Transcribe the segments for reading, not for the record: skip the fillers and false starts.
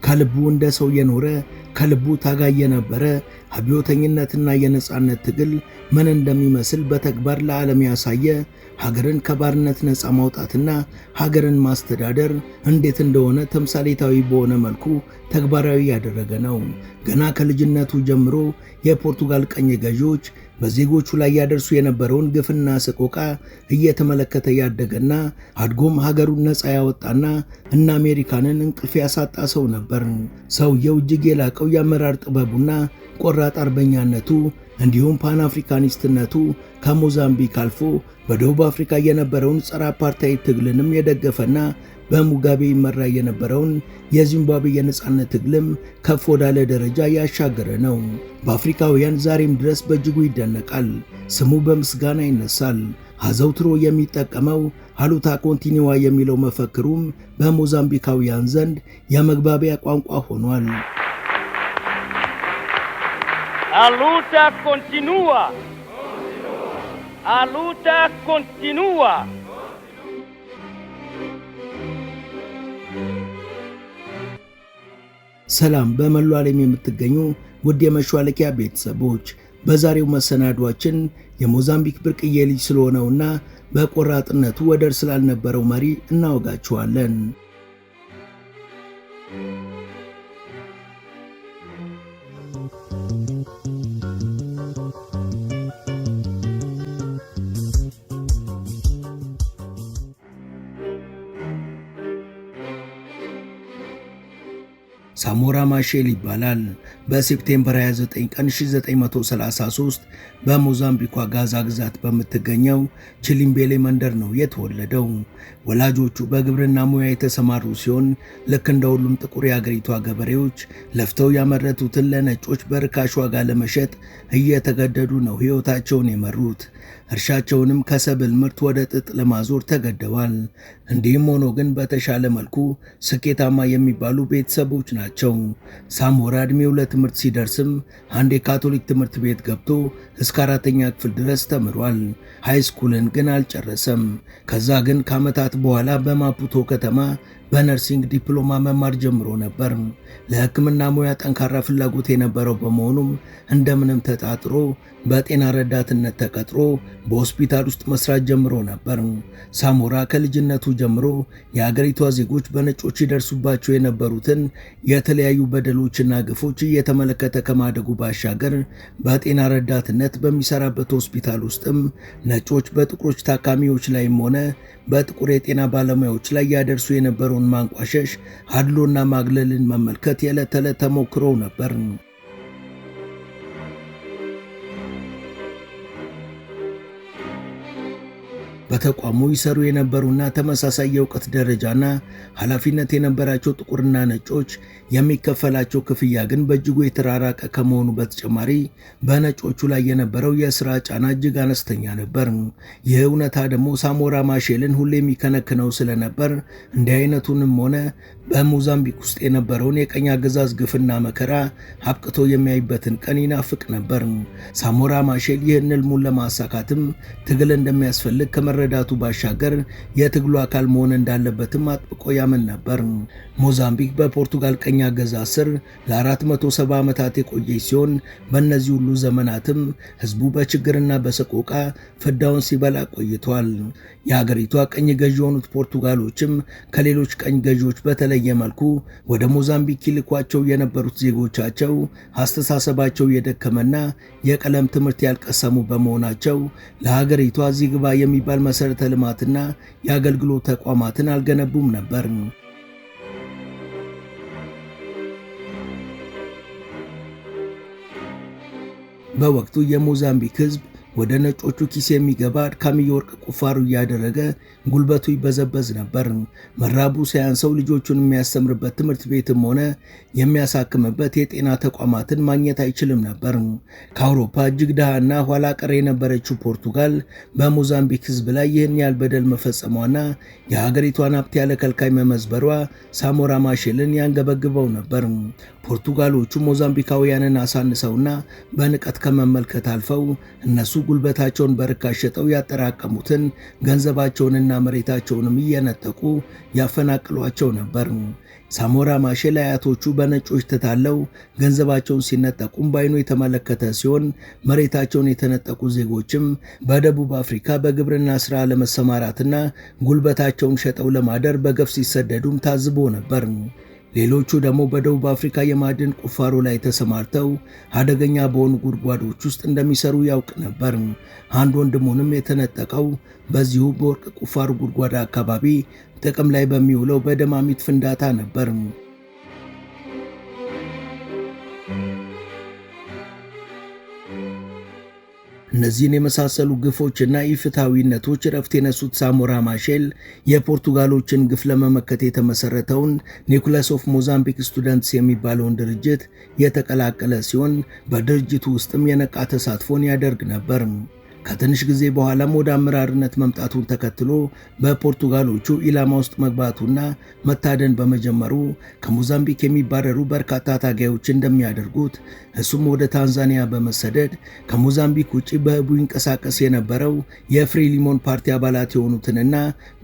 ከልቡ እንደ ሰው የኖረ ከልቡ ታጋይ የነበረ አብዮተኝነትና የነጻነት ትግል ምን እንደሚመስል በተግባር ለዓለም ያሳየ ሀገርን ከባርነት ነፃ ማውጣትና ሀገርን ማስተዳደር እንዴት እንደሆነ ተምሳሌታዊ በሆነ መልኩ ተግባራዊ ያደረገ ነው። ገና ከልጅነቱ ጀምሮ የፖርቱጋል ቀኝ ገዢዎች በዜጎቹ ላይ ያደርሱ የነበረውን ግፍና ሰቆቃ እየተመለከተ ያደገና አድጎም ሀገሩን ነፃ ያወጣና እና አሜሪካንን እንቅልፍ ያሳጣ ሰው ነበር። ሰውየው እጅግ የላቀው የአመራር ጥበቡና ቆራጥ አርበኛነቱ እንዲሁም ፓን አፍሪካኒስትነቱ ከሞዛምቢክ አልፎ በደቡብ አፍሪካ የነበረውን ጸረ አፓርታይድ ትግልንም የደገፈና በሙጋቤ ይመራ የነበረውን የዚምባብዌ የነጻነት ትግልም ከፍ ወዳለ ደረጃ ያሻገረ ነው። በአፍሪካውያን ዛሬም ድረስ በእጅጉ ይደነቃል። ስሙ በምስጋና ይነሳል። አዘውትሮ የሚጠቀመው አሉታ ኮንቲኒዋ የሚለው መፈክሩም በሞዛምቢካውያን ዘንድ የመግባቢያ ቋንቋ ሆኗል። A luta continua. A luta continua. ሰላም በመላው ዓለም የምትገኙ ውድ የመሿለኪያ ቤተሰቦች፣ በዛሬው መሰናዷችን የሞዛምቢክ ብርቅዬ ልጅ ስለሆነውና በቆራጥነቱ ወደር ስላልነበረው መሪ እናወጋችኋለን። ሳሞራ ማሼል ይባላል። በሴፕቴምበር 29 ቀን 1933 በሞዛምቢኳ ጋዛ ግዛት በምትገኘው ቺሊምቤሌ መንደር ነው የተወለደው። ወላጆቹ በግብርና ሙያ የተሰማሩ ሲሆን ልክ እንደ ሁሉም ጥቁር የአገሪቷ ገበሬዎች ለፍተው ያመረቱትን ለነጮች በርካሽ ዋጋ ለመሸጥ እየተገደዱ ነው ሕይወታቸውን የመሩት። እርሻቸውንም ከሰብል ምርት ወደ ጥጥ ለማዞር ተገደዋል። እንዲህም ሆኖ ግን በተሻለ መልኩ ስኬታማ የሚባሉ ቤተሰቦች ናቸው። ሳሞራ ዕድሜው ለትምህርት ሲደርስም አንድ የካቶሊክ ትምህርት ቤት ገብቶ እስከ 4ኛ ክፍል ድረስ ተምሯል። ሃይስኩልን ግን አልጨረሰም። ከዛ ግን ከዓመታት በኋላ በማፑቶ ከተማ በነርሲንግ ዲፕሎማ መማር ጀምሮ ነበር። ለሕክምና ሙያ ጠንካራ ፍላጎት የነበረው በመሆኑም እንደምንም ተጣጥሮ በጤና ረዳትነት ተቀጥሮ በሆስፒታል ውስጥ መስራት ጀምሮ ነበር። ሳሞራ ከልጅነቱ ጀምሮ የአገሪቷ ዜጎች በነጮች ይደርሱባቸው የነበሩትን የተለያዩ በደሎችና ግፎች እየተመለከተ ከማደጉ ባሻገር በጤና ረዳትነት በሚሰራበት ሆስፒታል ውስጥም ነጮች በጥቁሮች ታካሚዎች ላይም ሆነ በጥቁር የጤና ባለሙያዎች ላይ ያደርሱ የነበረውን ማንቋሸሽ፣ አድሎና ማግለልን መመልከት የዕለት ተዕለት ተሞክሮው ነበር። በተቋሙ ይሰሩ የነበሩና ተመሳሳይ የእውቀት ደረጃና ኃላፊነት የነበራቸው ጥቁርና ነጮች የሚከፈላቸው ክፍያ ግን በእጅጉ የተራራቀ ከመሆኑ በተጨማሪ በነጮቹ ላይ የነበረው የሥራ ጫና እጅግ አነስተኛ ነበር። ይህ እውነታ ደግሞ ሳሞራ ማሼልን ሁሌ የሚከነክነው ስለነበር እንዲህ አይነቱንም ሆነ በሞዛምቢክ ውስጥ የነበረውን የቀኝ አገዛዝ ግፍና መከራ አብቅቶ የሚያይበትን ቀን ይናፍቅ ነበር። ሳሞራ ማሼል ይህን ሕልሙን ለማሳካትም ትግል እንደሚያስፈልግ ከመረዳቱ ባሻገር የትግሉ አካል መሆን እንዳለበትም አጥብቆ ያምን ነበር። ሞዛምቢክ በፖርቱጋል ቀኝ አገዛዝ ስር ለ470 ዓመታት የቆየች ሲሆን በእነዚህ ሁሉ ዘመናትም ሕዝቡ በችግርና በሰቆቃ ፍዳውን ሲበላ ቆይቷል። የሀገሪቷ ቀኝ ገዢ የሆኑት ፖርቱጋሎችም ከሌሎች ቀኝ ገዢዎች በተለየ መልኩ ወደ ሞዛምቢክ ይልኳቸው የነበሩት ዜጎቻቸው አስተሳሰባቸው የደከመና የቀለም ትምህርት ያልቀሰሙ በመሆናቸው ለሀገሪቷ እዚህ ግባ የሚባል መሰረተ ልማትና የአገልግሎት ተቋማትን አልገነቡም ነበር። በወቅቱ የሞዛምቢክ ሕዝብ ወደ ነጮቹ ኪስ የሚገባ አድካሚ የወርቅ ቁፋሮ እያደረገ ጉልበቱ ይበዘበዝ ነበር። መራቡ ሳያንሰው ልጆቹን የሚያስተምርበት ትምህርት ቤትም ሆነ የሚያሳክምበት የጤና ተቋማትን ማግኘት አይችልም ነበር። ከአውሮፓ እጅግ ድሃና ኋላ ቀር የነበረችው ፖርቱጋል በሞዛምቢክ ሕዝብ ላይ ይህን ያህል በደል መፈጸሟና የሀገሪቷን ሀብት ያለ ከልካይ መመዝበሯ ሳሞራ ማሼልን ያንገበግበው ነበር። ፖርቱጋሎቹ ሞዛምቢካውያንን አሳንሰውና በንቀት ከመመልከት አልፈው እነሱ ጉልበታቸውን በርካሽ ሸጠው ያጠራቀሙትን ገንዘባቸውንና መሬታቸውንም እየነጠቁ ያፈናቅሏቸው ነበር። ሳሞራ ማሼል አያቶቹ በነጮች ተታለው ገንዘባቸውን ሲነጠቁም ባይኑ የተመለከተ ሲሆን መሬታቸውን የተነጠቁ ዜጎችም በደቡብ አፍሪካ በግብርና ስራ ለመሰማራትና ጉልበታቸውን ሸጠው ለማደር በገፍ ሲሰደዱም ታዝቦ ነበር። ሌሎቹ ደግሞ በደቡብ አፍሪካ የማዕድን ቁፋሮ ላይ ተሰማርተው አደገኛ በሆኑ ጉድጓዶች ውስጥ እንደሚሰሩ ያውቅ ነበር። አንድ ወንድሙንም የተነጠቀው በዚሁ በወርቅ ቁፋሮ ጉድጓድ አካባቢ ጥቅም ላይ በሚውለው በደማሚት ፍንዳታ ነበር። እነዚህን የመሳሰሉ ግፎችና ኢፍትሐዊነቶች ረፍት የነሱት ሳሞራ ማሼል የፖርቱጋሎችን ግፍ ለመመከት የተመሰረተውን ኒኮላስ ኦፍ ሞዛምቢክ ስቱደንትስ የሚባለውን ድርጅት የተቀላቀለ ሲሆን በድርጅቱ ውስጥም የነቃ ተሳትፎን ያደርግ ነበር። ከትንሽ ጊዜ በኋላም ወደ አመራርነት መምጣቱን ተከትሎ በፖርቱጋሎቹ ኢላማ ውስጥ መግባቱና መታደን በመጀመሩ ከሞዛምቢክ የሚባረሩ በርካታ ታጋዮች እንደሚያደርጉት እሱም ወደ ታንዛኒያ በመሰደድ ከሞዛምቢክ ውጪ በህቡ ይንቀሳቀስ የነበረው የፍሬሊሞን ፓርቲ አባላት የሆኑትንና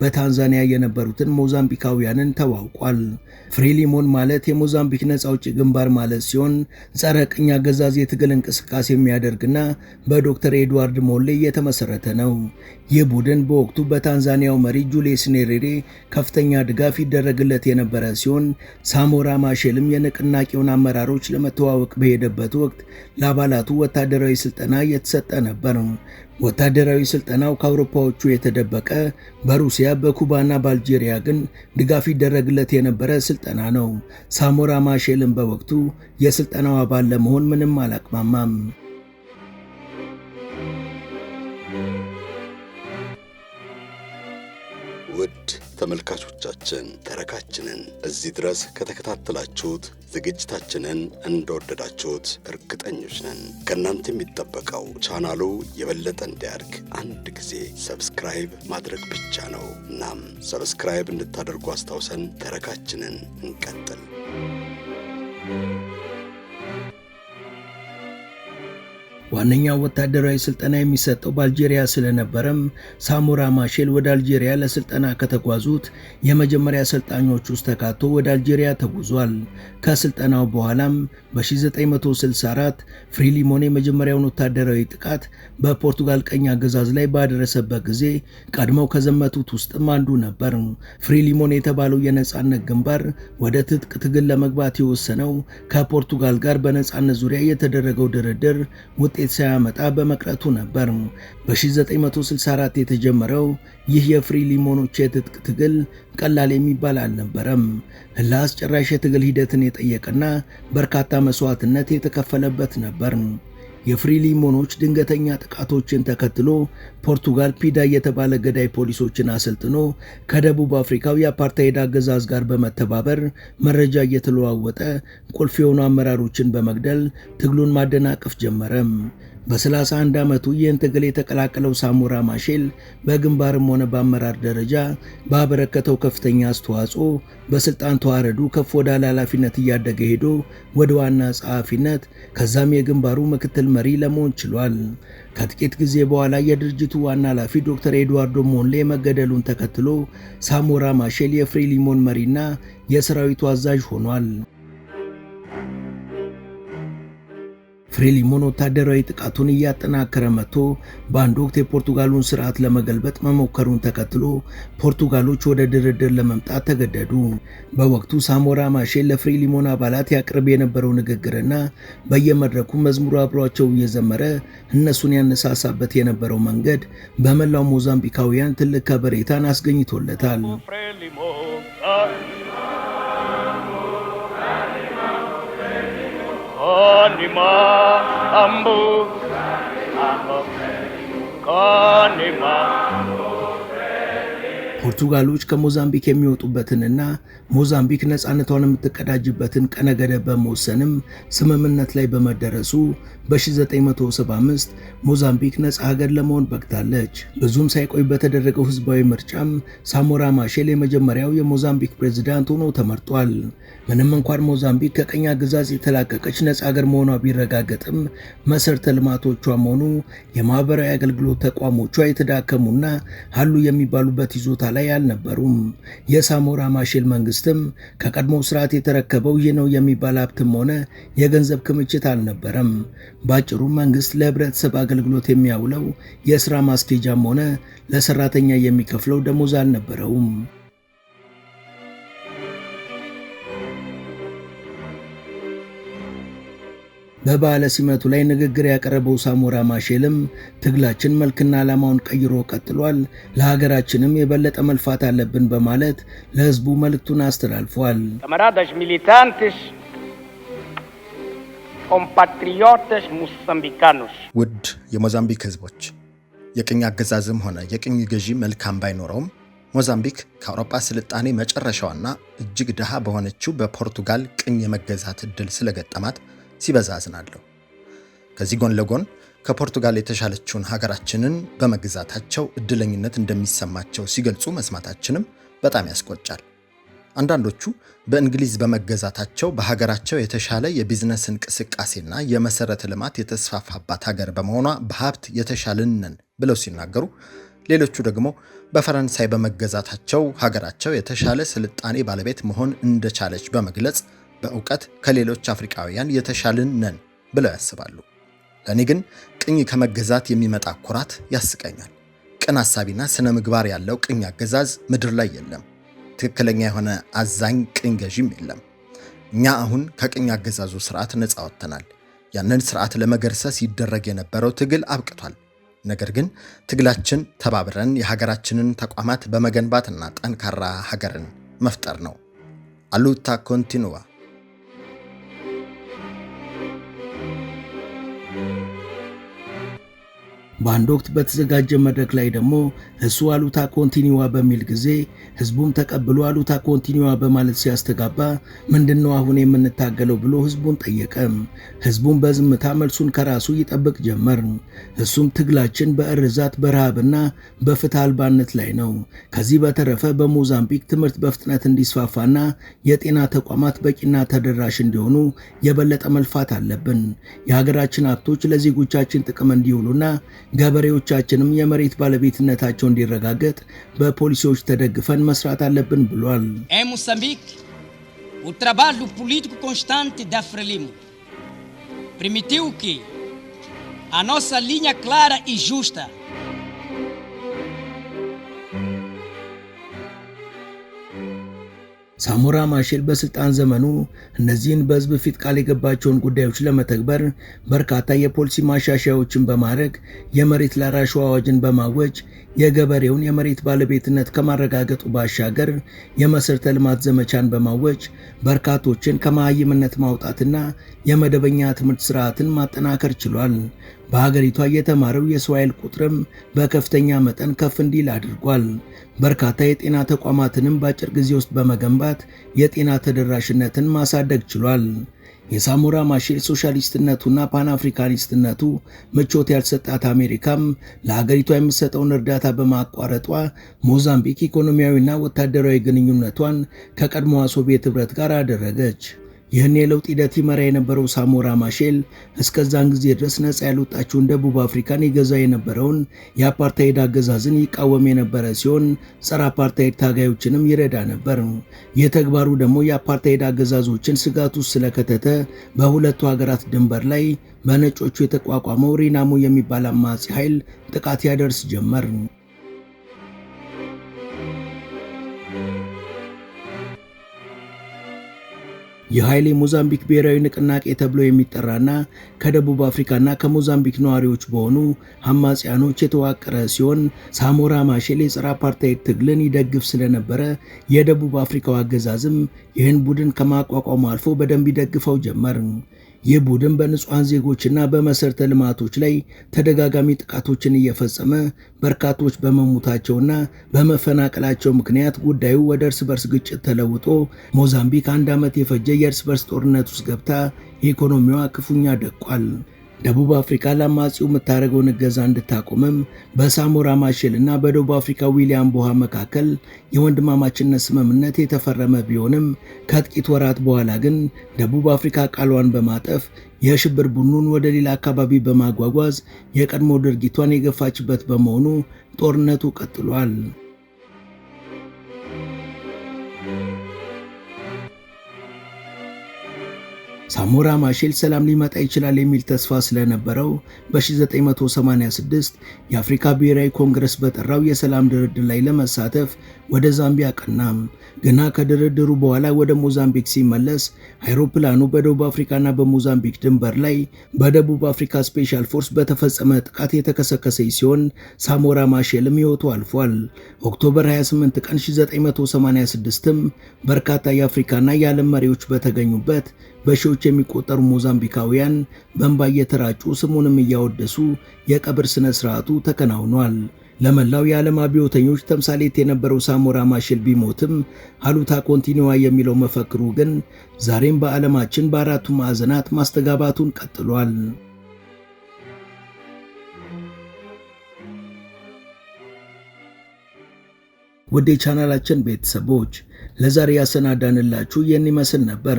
በታንዛኒያ የነበሩትን ሞዛምቢካውያንን ተዋውቋል። ፍሬሊሞን ማለት የሞዛምቢክ ነፃ አውጪ ግንባር ማለት ሲሆን ጸረ ቅኝ አገዛዝ የትግል እንቅስቃሴ የሚያደርግና በዶክተር ኤድዋርድ ሞሌ የተመሰረተ ነው። ይህ ቡድን በወቅቱ በታንዛኒያው መሪ ጁሊየስ ኔሬሬ ከፍተኛ ድጋፍ ይደረግለት የነበረ ሲሆን ሳሞራ ማሼልም የንቅናቄውን አመራሮች ለመተዋወቅ በሄደበት ወቅት ለአባላቱ ወታደራዊ ስልጠና የተሰጠ ነበር። ወታደራዊ ስልጠናው ከአውሮፓዎቹ የተደበቀ በሩሲያ በኩባና በአልጄሪያ ግን ድጋፍ ይደረግለት የነበረ ስልጠና ነው። ሳሞራ ማሼልም በወቅቱ የስልጠናው አባል ለመሆን ምንም አላቅማማም። ውድ ተመልካቾቻችን ተረካችንን እዚህ ድረስ ከተከታተላችሁት ዝግጅታችንን እንደወደዳችሁት እርግጠኞች ነን። ከእናንተ የሚጠበቀው ቻናሉ የበለጠ እንዲያድግ አንድ ጊዜ ሰብስክራይብ ማድረግ ብቻ ነው። እናም ሰብስክራይብ እንድታደርጉ አስታውሰን ተረካችንን እንቀጥል። ዋነኛው ወታደራዊ ስልጠና የሚሰጠው በአልጄሪያ ስለነበረም ሳሞራ ማሼል ወደ አልጄሪያ ለስልጠና ከተጓዙት የመጀመሪያ ሰልጣኞች ውስጥ ተካቶ ወደ አልጄሪያ ተጉዟል። ከስልጠናው በኋላም በ1964 ፍሬሊሞን የመጀመሪያውን ወታደራዊ ጥቃት በፖርቱጋል ቀኝ አገዛዝ ላይ ባደረሰበት ጊዜ ቀድመው ከዘመቱት ውስጥም አንዱ ነበር። ፍሬሊሞን የተባለው የነጻነት ግንባር ወደ ትጥቅ ትግል ለመግባት የወሰነው ከፖርቱጋል ጋር በነጻነት ዙሪያ የተደረገው ድርድር ውጤት ሳያመጣ በመቅረቱ ነበር። በ1964 የተጀመረው ይህ የፍሬሊሞኖች የትጥቅ ትግል ቀላል የሚባል አልነበረም። ለአስጨራሽ የትግል ሂደትን የጠየቀና በርካታ መስዋዕትነት የተከፈለበት ነበር። የፍሬሊሞኖች ድንገተኛ ጥቃቶችን ተከትሎ ፖርቱጋል ፒዳ የተባለ ገዳይ ፖሊሶችን አሰልጥኖ ከደቡብ አፍሪካው የአፓርታይድ አገዛዝ ጋር በመተባበር መረጃ እየተለዋወጠ ቁልፍ የሆኑ አመራሮችን በመግደል ትግሉን ማደናቀፍ ጀመረ። በ31 ዓመቱ ይህን ትግል የተቀላቀለው ሳሞራ ማሼል በግንባርም ሆነ በአመራር ደረጃ ባበረከተው ከፍተኛ አስተዋጽኦ በስልጣን ተዋረዱ ከፍ ወዳለ ኃላፊነት እያደገ ሄዶ ወደ ዋና ጸሐፊነት ከዛም የግንባሩ ምክትል መሪ ለመሆን ችሏል። ከጥቂት ጊዜ በኋላ የድርጅቱ ዋና ኃላፊ ዶክተር ኤድዋርዶ ሞንሌ መገደሉን ተከትሎ ሳሞራ ማሼል የፍሬሊሞን መሪና የሰራዊቱ አዛዥ ሆኗል። ፍሬሊሞን ወታደራዊ ጥቃቱን እያጠናከረ መጥቶ በአንድ ወቅት የፖርቱጋሉን ስርዓት ለመገልበጥ መሞከሩን ተከትሎ ፖርቱጋሎች ወደ ድርድር ለመምጣት ተገደዱ። በወቅቱ ሳሞራ ማሼል ለፍሬሊሞን አባላት ያቅርብ የነበረው ንግግርና በየመድረኩ መዝሙሩ አብሯቸው እየዘመረ እነሱን ያነሳሳበት የነበረው መንገድ በመላው ሞዛምቢካውያን ትልቅ ከበሬታን አስገኝቶለታል። Kanima ambu Kanima ፖርቱጋሎች ከሞዛምቢክ የሚወጡበትንና ሞዛምቢክ ነፃነቷን የምትቀዳጅበትን ቀነ ገደብ በመወሰንም ስምምነት ላይ በመደረሱ በ1975 ሞዛምቢክ ነፃ ሀገር ለመሆን በቅታለች። ብዙም ሳይቆይ በተደረገው ህዝባዊ ምርጫም ሳሞራ ማሼል የመጀመሪያው የሞዛምቢክ ፕሬዝዳንት ሆኖ ተመርጧል። ምንም እንኳን ሞዛምቢክ ከቀኝ አገዛዝ የተላቀቀች ነፃ ሀገር መሆኗ ቢረጋገጥም መሰረተ ልማቶቿም ሆኑ የማህበራዊ አገልግሎት ተቋሞቿ የተዳከሙና አሉ የሚባሉበት ይዞታ ላይ አልነበሩም። የሳሞራ ማሼል መንግስትም ከቀድሞ ስርዓት የተረከበው ይህ ነው የሚባል ሀብትም ሆነ የገንዘብ ክምችት አልነበረም። ባጭሩ መንግስት ለህብረተሰብ አገልግሎት የሚያውለው የስራ ማስኬጃም ሆነ ለሰራተኛ የሚከፍለው ደሞዝ አልነበረውም። በበዓለ ሲመቱ ላይ ንግግር ያቀረበው ሳሞራ ማሼልም ትግላችን መልክና ዓላማውን ቀይሮ ቀጥሏል፣ ለሀገራችንም የበለጠ መልፋት አለብን በማለት ለህዝቡ መልእክቱን አስተላልፏል። Camaradas militantes, compatriotas moçambicanos. ውድ የሞዛምቢክ ህዝቦች፣ የቅኝ አገዛዝም ሆነ የቅኝ ገዢ መልካም ባይኖረውም ሞዛምቢክ ከአውሮፓ ስልጣኔ መጨረሻዋና እጅግ ድሃ በሆነችው በፖርቱጋል ቅኝ የመገዛት ዕድል ስለገጠማት ሲበዛ አዝናለሁ። ከዚህ ጎን ለጎን ከፖርቱጋል የተሻለችውን ሀገራችንን በመግዛታቸው እድለኝነት እንደሚሰማቸው ሲገልጹ መስማታችንም በጣም ያስቆጫል። አንዳንዶቹ በእንግሊዝ በመገዛታቸው በሀገራቸው የተሻለ የቢዝነስ እንቅስቃሴና የመሰረተ ልማት የተስፋፋባት ሀገር በመሆኗ በሀብት የተሻልን ነን ብለው ሲናገሩ፣ ሌሎቹ ደግሞ በፈረንሳይ በመገዛታቸው ሀገራቸው የተሻለ ስልጣኔ ባለቤት መሆን እንደቻለች በመግለጽ በእውቀት ከሌሎች አፍሪካውያን የተሻልን ነን ብለው ያስባሉ። ለኔ ግን ቅኝ ከመገዛት የሚመጣ ኩራት ያስቀኛል። ቅን ሐሳቢና ስነ ምግባር ያለው ቅኝ አገዛዝ ምድር ላይ የለም። ትክክለኛ የሆነ አዛኝ ቅኝ ገዢም የለም። እኛ አሁን ከቅኝ አገዛዙ ስርዓት ነፃ ወጥተናል። ያንን ስርዓት ለመገርሰስ ይደረግ የነበረው ትግል አብቅቷል። ነገር ግን ትግላችን ተባብረን የሀገራችንን ተቋማት በመገንባትና ጠንካራ ሀገርን መፍጠር ነው። አሉታ ኮንቲኑዋ። በአንድ ወቅት በተዘጋጀ መድረክ ላይ ደግሞ እሱ አሉታ ኮንቲኒዋ በሚል ጊዜ ህዝቡም ተቀብሎ አሉታ ኮንቲኒዋ በማለት ሲያስተጋባ ምንድነው አሁን የምንታገለው ብሎ ህዝቡን ጠየቀ። ህዝቡም በዝምታ መልሱን ከራሱ ይጠብቅ ጀመር። እሱም ትግላችን በእርዛት በረሃብና በፍትህ አልባነት ላይ ነው። ከዚህ በተረፈ በሞዛምቢክ ትምህርት በፍጥነት እንዲስፋፋና የጤና ተቋማት በቂና ተደራሽ እንዲሆኑ የበለጠ መልፋት አለብን። የሀገራችን ሀብቶች ለዜጎቻችን ጥቅም እንዲውሉና ገበሬዎቻችንም የመሬት ባለቤትነታቸው እንዲረጋገጥ በፖሊሲዎች ተደግፈን መስራት አለብን ብሏል። Em Moçambique, o trabalho político constante da Frelimo permitiu que a nossa linha clara e justa ሳሞራ ማሼል በስልጣን ዘመኑ እነዚህን በህዝብ ፊት ቃል የገባቸውን ጉዳዮች ለመተግበር በርካታ የፖሊሲ ማሻሻያዎችን በማድረግ የመሬት ላራሹ አዋጅን በማወጅ የገበሬውን የመሬት ባለቤትነት ከማረጋገጡ ባሻገር የመሰረተ ልማት ዘመቻን በማወጅ በርካቶችን ከመሃይምነት ማውጣትና የመደበኛ ትምህርት ስርዓትን ማጠናከር ችሏል። በሀገሪቷ የተማረው የሰው ኃይል ቁጥርም በከፍተኛ መጠን ከፍ እንዲል አድርጓል። በርካታ የጤና ተቋማትንም በአጭር ጊዜ ውስጥ በመገንባት የጤና ተደራሽነትን ማሳደግ ችሏል። የሳሞራ ማሼል ሶሻሊስትነቱና ፓን አፍሪካኒስትነቱ ምቾት ያልሰጣት አሜሪካም ለሀገሪቷ የምትሰጠውን እርዳታ በማቋረጧ ሞዛምቢክ ኢኮኖሚያዊና ወታደራዊ ግንኙነቷን ከቀድሞዋ ሶቪየት ህብረት ጋር አደረገች። ይህን የለውጥ ሂደት ይመራ የነበረው ሳሞራ ማሼል እስከዛን ጊዜ ድረስ ነፃ ያልወጣችውን ደቡብ አፍሪካን ይገዛ የነበረውን የአፓርታይድ አገዛዝን ይቃወም የነበረ ሲሆን ጸረ አፓርታይድ ታጋዮችንም ይረዳ ነበር። ይህ ተግባሩ ደግሞ የአፓርታይድ አገዛዞችን ስጋት ውስጥ ስለከተተ በሁለቱ ሀገራት ድንበር ላይ በነጮቹ የተቋቋመው ሪናሞ የሚባል አማጺ ኃይል ጥቃት ያደርስ ጀመር። የኃይሌ ሞዛምቢክ ብሔራዊ ንቅናቄ ተብሎ የሚጠራና ከደቡብ አፍሪካና ከሞዛምቢክ ነዋሪዎች በሆኑ አማጽያኖች የተዋቀረ ሲሆን ሳሞራ ማሼል የጸረ አፓርታይድ ትግልን ይደግፍ ስለነበረ የደቡብ አፍሪካው አገዛዝም ይህን ቡድን ከማቋቋሙ አልፎ በደንብ ይደግፈው ጀመር። ይህ ቡድን በንጹሃን ዜጎችና በመሰረተ ልማቶች ላይ ተደጋጋሚ ጥቃቶችን እየፈጸመ በርካቶች በመሞታቸውና በመፈናቀላቸው ምክንያት ጉዳዩ ወደ እርስ በርስ ግጭት ተለውጦ ሞዛምቢክ 1 ዓመት የፈጀ የእርስ በርስ ጦርነት ውስጥ ገብታ ኢኮኖሚዋ ክፉኛ ደቋል። ደቡብ አፍሪካ ለአማጺው የምታደርገውን እገዛ እንድታቆምም በሳሞራ ማሼል እና በደቡብ አፍሪካ ዊሊያም ቦሃ መካከል የወንድማማችነት ስምምነት የተፈረመ ቢሆንም ከጥቂት ወራት በኋላ ግን ደቡብ አፍሪካ ቃሏን በማጠፍ የሽብር ቡድኑን ወደ ሌላ አካባቢ በማጓጓዝ የቀድሞ ድርጊቷን የገፋችበት በመሆኑ ጦርነቱ ቀጥሏል። ሳሞራ ማሼል ሰላም ሊመጣ ይችላል የሚል ተስፋ ስለነበረው በ1986 የአፍሪካ ብሔራዊ ኮንግረስ በጠራው የሰላም ድርድር ላይ ለመሳተፍ ወደ ዛምቢያ ቀናም። ግና ከድርድሩ በኋላ ወደ ሞዛምቢክ ሲመለስ አይሮፕላኑ በደቡብ አፍሪካና በሞዛምቢክ ድንበር ላይ በደቡብ አፍሪካ ስፔሻል ፎርስ በተፈጸመ ጥቃት የተከሰከሰች ሲሆን ሳሞራ ማሼልም ሕይወቱ አልፏል። ኦክቶበር 28 ቀን 1986ም በርካታ የአፍሪካና የዓለም መሪዎች በተገኙበት በሺዎች የሚቆጠሩ ሞዛምቢካውያን በእንባ እየተራጩ ስሙንም እያወደሱ የቀብር ስነ ስርዓቱ ተከናውኗል። ለመላው የዓለም አብዮተኞች ተምሳሌት የነበረው ሳሞራ ማሼል ቢሞትም ሃሉታ ኮንቲኒዋ የሚለው መፈክሩ ግን ዛሬም በዓለማችን በአራቱ ማዕዘናት ማስተጋባቱን ቀጥሏል። ወደ ቻናላችን ቤተሰቦች ለዛሬ ያሰናዳንላችሁ ይህን ይመስል ነበር።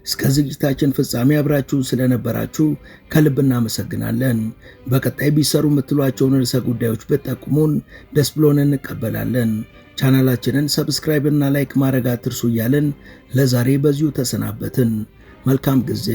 እስከ ዝግጅታችን ፍጻሜ አብራችሁ ስለነበራችሁ ከልብ እናመሰግናለን። በቀጣይ ቢሰሩ የምትሏቸውን ርዕሰ ጉዳዮች ብትጠቁሙን ደስ ብሎን እንቀበላለን። ቻናላችንን ሰብስክራይብ እና ላይክ ማድረግ አትርሱ እያልን ለዛሬ በዚሁ ተሰናበትን። መልካም ጊዜ